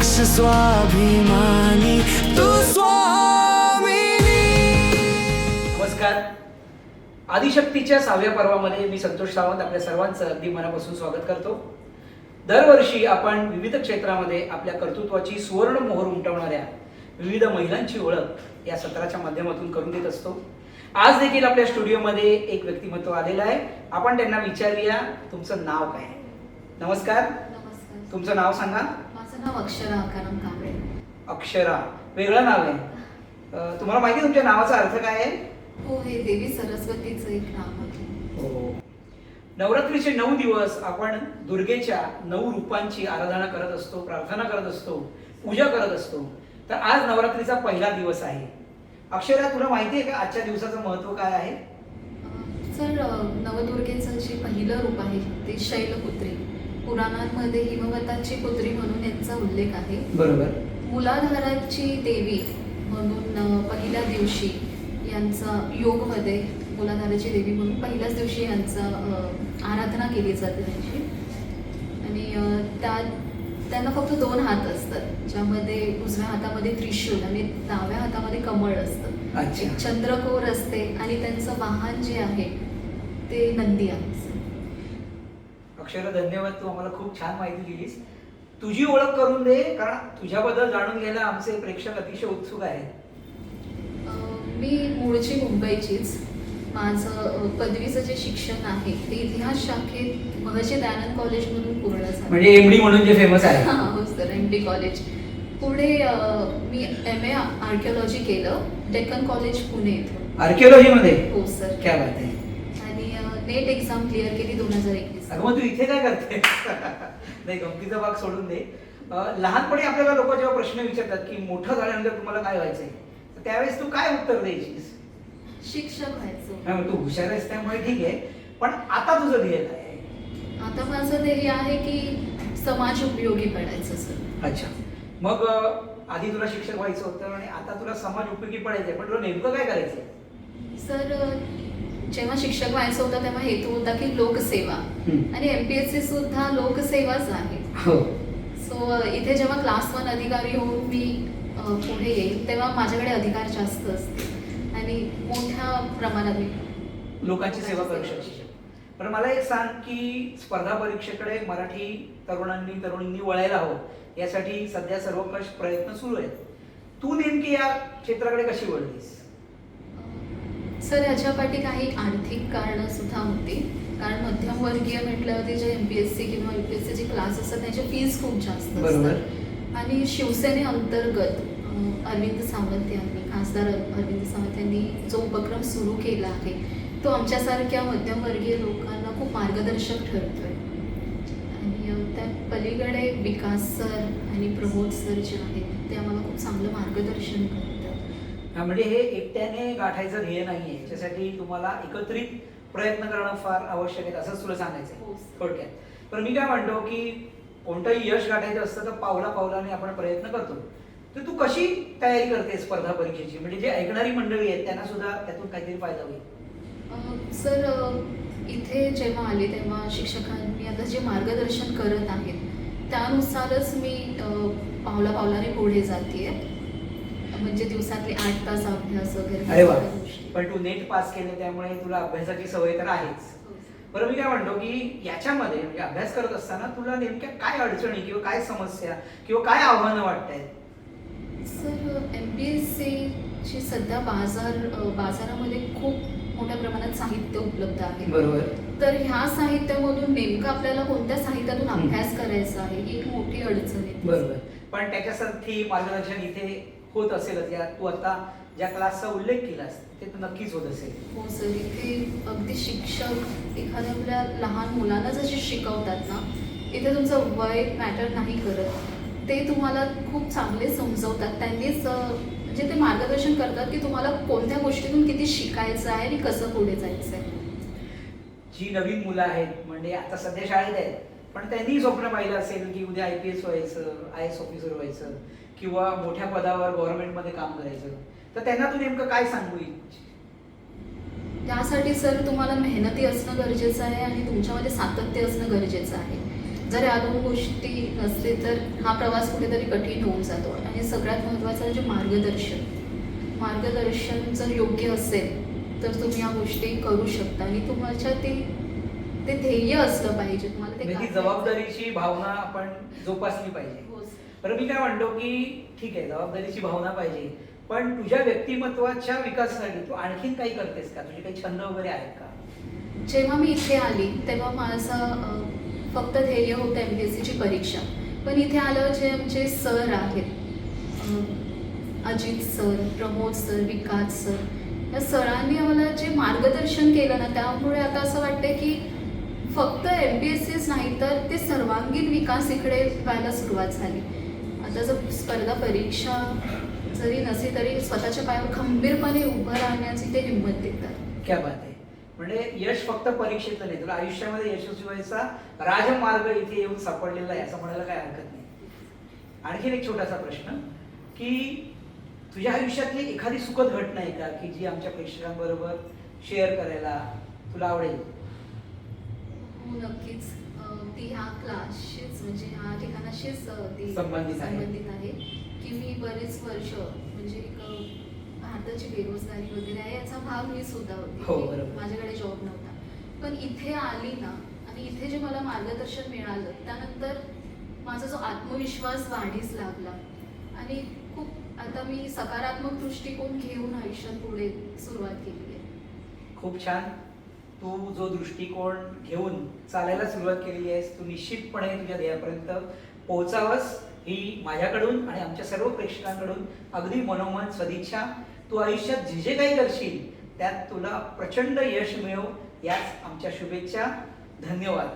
दक्ष स्वाभिमानी तू स्वामिनी. नमस्कार. आदिशक्तीच्या 6व्या पर्वामध्ये मी संतोष सावंत आपल्या सर्वांचं अगदी मनापासून स्वागत करतो. दरवर्षी आपण विविध क्षेत्रामध्ये आपल्या कर्तृत्वाची सुवर्ण मोहर उमटवणाऱ्या विविध महिलांची ओळख या सत्राच्या माध्यमातून करून देत असतो. आज देखील आपल्या स्टुडिओमध्ये एक व्यक्तिमत्व आलेलं आहे. आपण त्यांना विचारूया, तुमचं नाव काय? नमस्कार. नमस्कार. तुमचं नाव सांगा. माझं नाव अक्षरा आकाराम कांबळे. अक्षरा, वेगळं नाव आहे. तुम्हाला माहिती आहे तुमच्या नावाचा अर्थ काय आहे? हो, हे देवी सरस्वतीचं एक नाव आहे. हो. नवरात्रीचे 9 दिवस आपण दुर्गेच्या 9 रूपांची आराधना करत असतो, प्रार्थना करत असतो, पूजा करत असतो. तर आज नवरात्रीचा पहिला दिवस आहे. अक्षरा, तुला माहिती आहे का आजच्या दिवसाचं महत्त्व काय आहे? सर, नवदुर्गेचं जे पहिलं रूप आहे ते शैलपुत्री. पुराणांमध्ये हिमवताची पुत्री म्हणून यांचा उल्लेख आहे. बरोबर. मुलाधाराची देवी म्हणून पहिल्या दिवशी यांचा योगमध्ये मुलाधाराची देवी म्हणून पहिल्याच दिवशी यांचा आराधना केली जाते त्यांची. आणि त्यांना फक्त 2 हात असतात, ज्यामध्ये उजव्या हातामध्ये त्रिशूल आणि डाव्या हातामध्ये कमळ असतं. अच्छा. एक चंद्रकोर असते आणि त्यांचं वाहन जे आहे ते नंदी आहे. अक्षरा, धन्यवाद. तू आम्हाला खूप छान माहिती दिलीस. तुझी ओळख करून दे, कारण तुझ्याबद्दल जाणून घ्यायला आमचे प्रेक्षक अतिशय उत्सुक आहेत. मी मूळची मुंबईचीच. माझं पदवीचं जे शिक्षण आहे ते इतिहास शाखेत महर्षी दयानंद कॉलेज म्हणून पूर्ण झालं. म्हणजे एमडी म्हणून जे फेमस आहे. हो सर, एमडी कॉलेज. पुढे मी MA आर्किओलॉजी केलं डेक्कन कॉलेज पुणे इथून. आर्किओलॉजी मध्ये? हो सर. क्या बात आहे. आणि नेट एक्झाम क्लिअर केली 2021. अगं मग तू इथे काय करते? नाही, गमतीचा भाग सोडून दे. लहानपणी आपल्याला लोक जेव्हा प्रश्न विचारतात की मोठं झाल्यानंतर तुम्हाला काय व्हायचंय, तर त्यावेळेस तू काय उत्तर द्यायचीस? शिक्षक व्हायचं. हा, मग तू हुशार आहेस त्यामुळे ठीक आहे, पण आता तुझं ध्येय काय आहे? आता माझं ध्येय आहे की समाज उपयोगी पडायचं सर. अच्छा. मग आधी तुला शिक्षक व्हायचं होतं आणि आता तुला समाज उपयोगी पडायचंय, पण तुला नेमकं काय करायचंय? सर, जेव्हा शिक्षक व्हायचं होतं तेव्हा हेतू होता की लोकसेवा. आणि MPSC सुद्धा लोकसेवाच आहे. हो. सो इथे जेव्हा क्लास 1 अधिकारी होऊन मी पुढे येईल तेव्हा माझ्याकडे अधिकार जास्त असतील आणि मोठ्या प्रमाणात मी लोकांची सेवा करू शकशील. पण मला एक सांग की स्पर्धा परीक्षेकडे मराठी तरुणींनी वळायला हवं, यासाठी सध्या सर्वकष प्रयत्न सुरू आहेत. तू नेमकी या क्षेत्राकडे कशी वळलीस? सर, याच्यापाठी काही आर्थिक कारणं सुद्धा होती. कारण मध्यमवर्गीय म्हटल्यावरती जे MPSC किंवा UPSC चे क्लास असतात त्याची फीस खूप जास्त असतात. आणि शिवसेनेअंतर्गत अरविंद सावंत यांनी, खासदार अरविंद सावंत यांनी जो उपक्रम सुरू केला आहे तो आमच्यासारख्या मध्यमवर्गीय लोकांना खूप मार्गदर्शक ठरतोय. आणि त्या पलीकडे विकास सर आणि प्रमोद सर जे आहेत ते आम्हाला खूप चांगलं मार्गदर्शन करतात. म्हणजे हे एकट्याने गाठायचं ध्येय नाहीये, याच्यासाठी तुम्हाला एकत्रित प्रयत्न करणं फार आवश्यक आहे, असंच तुला सांगायचं हो. थोडक्यात. पण मी काय म्हणतो की कोणतंही यश गाठायचं असतं तर पावला पावलाने आपण प्रयत्न करतो. तर तू कशी तयारी करते स्पर्धा परीक्षेची? म्हणजे जे ऐकणारी मंडळी आहेत त्यांना सुद्धा त्यातून काहीतरी फायदा होईल. सर, इथे जेव्हा आले तेव्हा शिक्षकांनी आता जे मार्गदर्शन करत आहेत त्यानुसारच मी पावला पावलाने पुढे जाते. म्हणजे दिवसातले 8 तास अभ्यास वगैरे. अरे वा. पण तू नेट पास केले त्यामुळे तुला अभ्यासाची सवय तर आहेच. बरं, मी काय म्हणतो की याच्यामध्ये म्हणजे अभ्यास करत असताना तुला नेमक्या काय अडचणी किंवा काय समस्या किंवा काय आव्हानं वाटतायत? सर, MPSC ची सध्या बाजारामध्ये खूप मोठ्या प्रमाणात साहित्य उपलब्ध आहे. बरोबर. तर ह्या साहित्यामधून नेमकं आपल्याला कोणत्या साहित्यातून अभ्यास करायचा आहे ही एक मोठी अडचण आहे. बरोबर. पण त्याच्यासाठी मार्गदर्शन इथे होत असेलच. या तू आता ज्या क्लासचा उल्लेख केलास ते तर नक्कीच होत असेल. हो सर, इथे अगदी शिक्षक एखाद्या लहान मुलांना जसे शिकवतात ना, इथे तुमचं वय मॅटर नाही करत. ते तुम्हाला खूप चांगले समजवतात. त्यांनीच म्हणजे ते मार्गदर्शन करतात की तुम्हाला कोणत्या गोष्टीतून किती शिकायचं आहे आणि कसं पुढे जायचं आहे. जी नवीन मुलं आहेत, म्हणजे आता सध्या शाळेत आहेत, पण त्यांनी स्वप्न पाहिलं असेल की उद्या IPS व्हायचं, IAS ऑफिसर व्हायचं किंवा मोठ्या पदावर गव्हर्नमेंटमध्ये काम करायचं, तर त्यांना तू नेमकं काय सांगू इच्छित? त्यासाठी सर तुम्हाला मेहनती असणं गरजेचं आहे आणि तुमच्यामध्ये सातत्य असणं गरजेचं आहे. जर या दोन गोष्टी नसते तर हा प्रवास कुठेतरी कठीण होऊन जातो. आणि सगळ्यात महत्त्वाचं म्हणजे मार्गदर्शन जर योग्य असेल तर तुम्ही या गोष्टी करू शकता. आणि तुम्हाला ते ध्येय असलं पाहिजे, तुम्हाला ते म्हणजे ती करायचं. जबाबदारीची भावना आपण जोपासली पाहिजे. हो सर. बरं, मी काय म्हणतो की ठीक आहे, जबाबदारीची भावना पाहिजे, पण तुझ्या व्यक्तिमत्वाच्या विकासासाठी तू आणखीन काही करतेस का? तुझे काही छंद वगैरे आहेत का? जेव्हा मी इथे आली तेव्हा माझं फक्त ध्येय होतं MPSC ची परीक्षा. पण इथे आल्यावर जे आमचे सर आहेत, अजित सर, प्रमोद सर, विकास सर, या सरांनी आम्हाला जे मार्गदर्शन केलं ना, त्यामुळे आता असं वाटतं की फक्त MPSCच नाही तर ते सर्वांगीण विकास इकडे व्हायला सुरुवात झाली. आता जर स्पर्धा परीक्षा जरी नसली तरी स्वतःच्या पायावर खंबीरपणे उभं राहण्याची ते हिंमत देतात. क्या बात आहे. म्हणजे यश फक्त परीक्षेचं नाही, तुला आयुष्यामध्ये यशस्वी व्हायचा राजमार्ग इथे येऊन सापडलेला आहे असं म्हणायला काही हरकत नाही. आणखीन एक छोटासा प्रश्न की तुझ्या आयुष्यातली एखादी सुखद घटना आहे का की जी आमच्या प्रेक्षकांबरोबर शेअर करायला तुला आवडेल? हो नक्कीच. ती ह्या क्लासशीच म्हणजे ह्या ठिकाणाशीच ती संबंधित आहे की मी बरेच वर्ष म्हणजे एक भारताची बेरोजगारी वगैरे आहे याचा भाग मी सुद्धा होती. हो, बरोबर. माझ्याकडे जॉब नव्हता. पण इथे आली ना आणि इथे जे मला मार्गदर्शन मिळालं त्यानंतर माझा जो आत्मविश्वास वाढीस लागला आणि खूप आता मी सकारात्मक दृष्टिकोन घेऊन आयुष्यात पुढे सुरुवात केली आहे. खूप छान. तू जो दृष्टिकोन घेऊन चालायला सुरुवात केलेली आहेस, तू निश्चितपणे तुझ्या ध्येयापर्यंत पोहोचावंस ही माझ्याकडून आणि आमच्या सर्व प्रेक्षकांकडून अगदी मनोमन सदिच्छा. तू आयुष्यात जे जे काही करशील त्यात तुला प्रचंड यश मिळो याच आमच्या शुभेच्छा. धन्यवाद.